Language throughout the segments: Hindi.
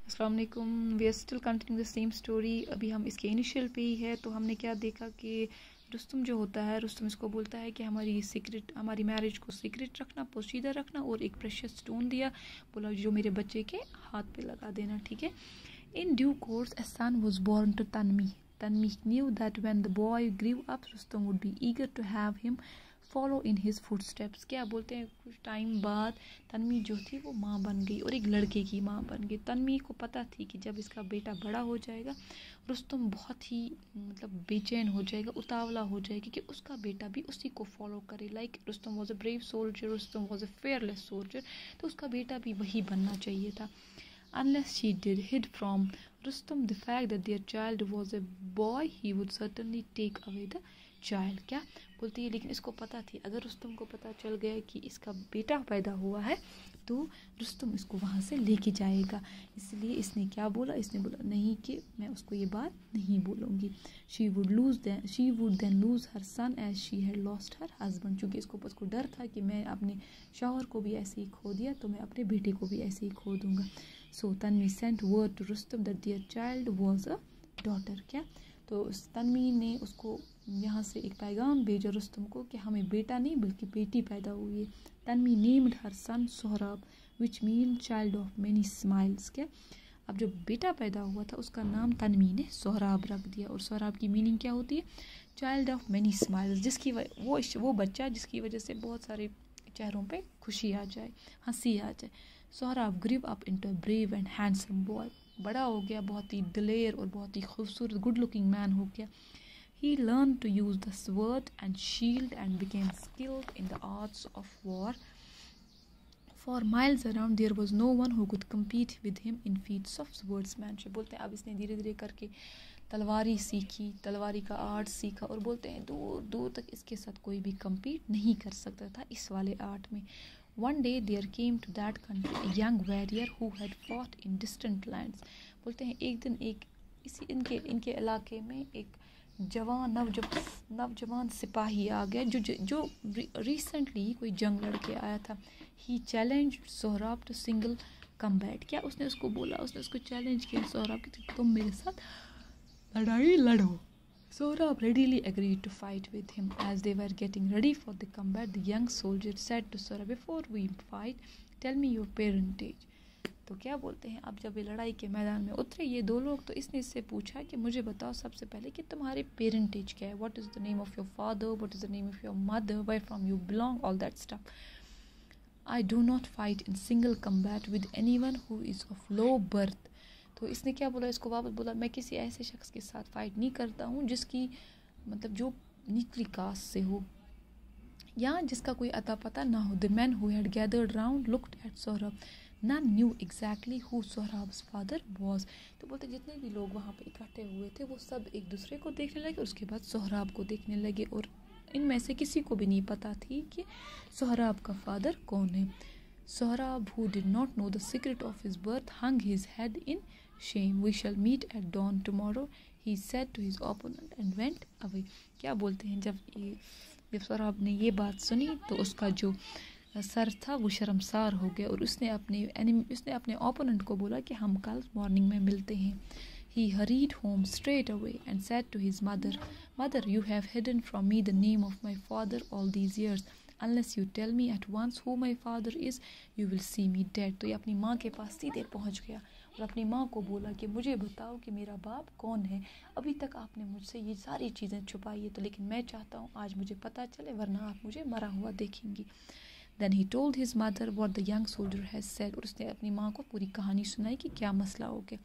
अस्सलाम वालेकुम। We are still continuing the same story. अभी हम इसके इनिशियल पे ही है। तो हमने क्या देखा कि रुस्तम जो होता है, रुस्तम इसको बोलता है कि हमारी मैरिज को सीक्रेट रखना, पोशीदा रखना, और एक प्रेशियस स्टोन दिया, बोला जो मेरे बच्चे के हाथ पे लगा देना, ठीक है। In due course a son was born to Tanmi. Tanmi knew that when the boy grew up, Rustam would be eager to have him follow in his footsteps. क्या बोलते हैं, कुछ टाइम बाद तन्वी जो थी वो माँ बन गई और एक लड़के की माँ बन गई। तन्वी को पता थी कि जब इसका बेटा बड़ा हो जाएगा, रुस्तम बहुत ही बेचैन हो जाएगा, उतावला हो जाएगा कि उसका बेटा भी उसी को फॉलो करे। Like Rustam was a brave soldier, Rustam was a fearless soldier, तो उसका बेटा भी वही बनना चाहिए था। Unless she hid from Rustam the fact that their child was a boy, he would certainly take away the child. क्या बोलती है, लेकिन इसको पता थी अगर रुस्तम को पता चल गया कि इसका बेटा पैदा हुआ है तो रुस्तम इसको वहाँ से लेके जाएगा। इसलिए इसने क्या बोला, इसने बोला नहीं कि मैं उसको ये बात नहीं बोलूँगी। she would then lose her son as she had lost her husband. चूँकि इसको डर था कि मैं अपने शौहर को भी ऐसे ही खो दिया तो मैं अपने बेटे को भी ऐसे ही खो दूँगा। So Tanvi sent word to Rustam that their child was a daughter. क्या तो तन्वी ने उसको यहाँ से एक पैगाम भेजा रुस्तम को कि हमें बेटा नहीं बल्कि बेटी पैदा हुई है। Tanvi named her son Sohrab which mean child of many smiles. क्या अब जो बेटा पैदा हुआ था उसका नाम तन्वी ने सोहराब रख दिया। और सोहराब की मीनिंग क्या होती है, चाइल्ड ऑफ मेनी स्माइल्स, जिसकी वो बच्चा जिसकी वजह से बहुत सारे चेहरों पे खुशी आ जाए, हंसी आ जाए। Sohrab grew up into a brave and handsome boy. बड़ा हो गया, बहुत ही दिलेर और बहुत ही खूबसूरत गुड लुकिंग मैन हो गया। He learned to use the sword and shield and became skilled in the arts of war. For miles around there was no one who could compete with him in feats of swordsmanship. बोलते हैं अब इसने धीरे धीरे करके तलवारी सीखी, तलवारी का आर्ट सीखा, और बोलते हैं दूर दूर तक इसके साथ कोई भी compete नहीं कर सकता था इस वाले आर्ट में। One day there came to that country a young warrior who had fought in distant lands. बोलते हैं एक दिन इनके इलाके में एक नवजवान सिपाही आ गया जो रिसेंटली ही कोई जंग लड़के आया था। He challenged Sohrab to single combat. क्या उसने उसको चैलेंज किया सोहराब कि तुम मेरे साथ लड़ाई लड़ो। Sohrab readily agreed to fight with him. As they were getting ready for the combat, the young soldier said to Sohrab, "Before we fight, tell me your parentage." तो क्या बोलते हैं, अब जब ये लड़ाई के मैदान में उतरे ये दो लोग, तो इसने इससे पूछा कि मुझे बताओ सबसे पहले कि तुम्हारे पेरेंटेज क्या है, what is the name of your father, what is the name of your mother, where from you belong, all that stuff. I do not fight in single combat with anyone who is of low birth. तो इसने क्या बोला, इसको वापस बोला, मैं किसी ऐसे शख्स के साथ फाइट नहीं करता हूँ जिसकी जो निचली कास्ट से हो या जिसका कोई अता पता ना हो। The man who had gathered round looked at Sohrab, none knew exactly who Sohrab's father was. तो बोलते जितने भी लोग वहाँ पे इकट्ठे हुए थे वो सब एक दूसरे को देखने लगे, उसके बाद सोहराब को देखने लगे, और इनमें से किसी को भी नहीं पता थी कि सोहराब का फादर कौन है। Sohrab, who did not know the secret of his birth, hung his head in shame. We shall meet at dawn tomorrow, he said to his opponent and went away. क्या बोलते हैं, जब सोहराब ने ये बात सुनी तो उसका जो सर था वो शर्मसार हो गया, और उसने अपने ओपोनेंट को बोला कि हम कल मॉर्निंग में मिलते हैं। He hurried home straight away and said to his mother, "Mother, you have hidden from me the name of my father all these years. Unless you tell me at once who my father is, you will see me dead." तो ये अपनी माँ के पास सीधे पहुँच गया और अपनी माँ को बोला कि मुझे बताओ कि मेरा बाप कौन है। अभी तक आपने मुझसे ये सारी चीज़ें छुपाई है, तो लेकिन मैं चाहता हूँ आज मुझे पता चले, वरना आप मुझे मरा हुआ देखेंगी। Then he told his mother what the young soldier has said. और उसने अपनी माँ को पूरी कहानी सुनाई कि क्या मसला हो गया।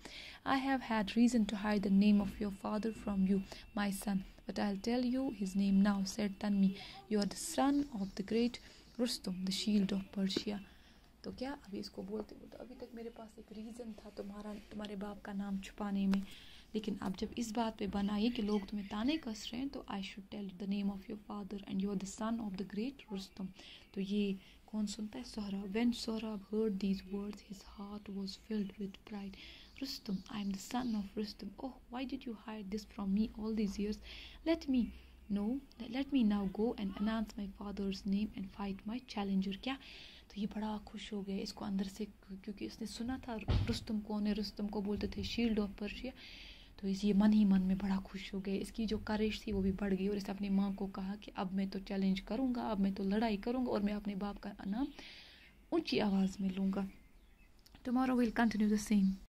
I have had reason to hide the name of your father from you, my son, but I'll tell you his name now, said Tanvi. You are the son of the great Rustam, the shield of Persia. तो क्या अभी इसको बोलते अभी तक मेरे पास एक रीज़न था तुम्हारे बाप का नाम छुपाने में, लेकिन अब जब इस बात पे बना है कि लोग तुम्हें ताने कस रहे हैं, तो I should tell the name of your father and you are the son of the great Rustam. तो ये कौन सुनता है, Sohrab. When Sohrab heard these words his heart was filled with pride. Rustam, I am the son of Rustam. Oh, why did you hide this from me all these years? Let me now go and announce my father's name and fight my challenger. क्या तो ये बड़ा खुश हो गया इसको अंदर से, क्योंकि इसने सुना था रुस्तम कौन है, रुस्तम को बोलते थे शील्ड ऑफ पर्शिया। तो ये मन ही मन में बड़ा खुश हो गया, इसकी जो करेज थी वो भी बढ़ गई और इसने अपनी माँ को कहा कि अब मैं तो चैलेंज करूँगा, अब मैं तो लड़ाई करूँगा और मैं अपने बाप का नाम ऊंची आवाज़ में लूँगा। Tomorrow will continue the same.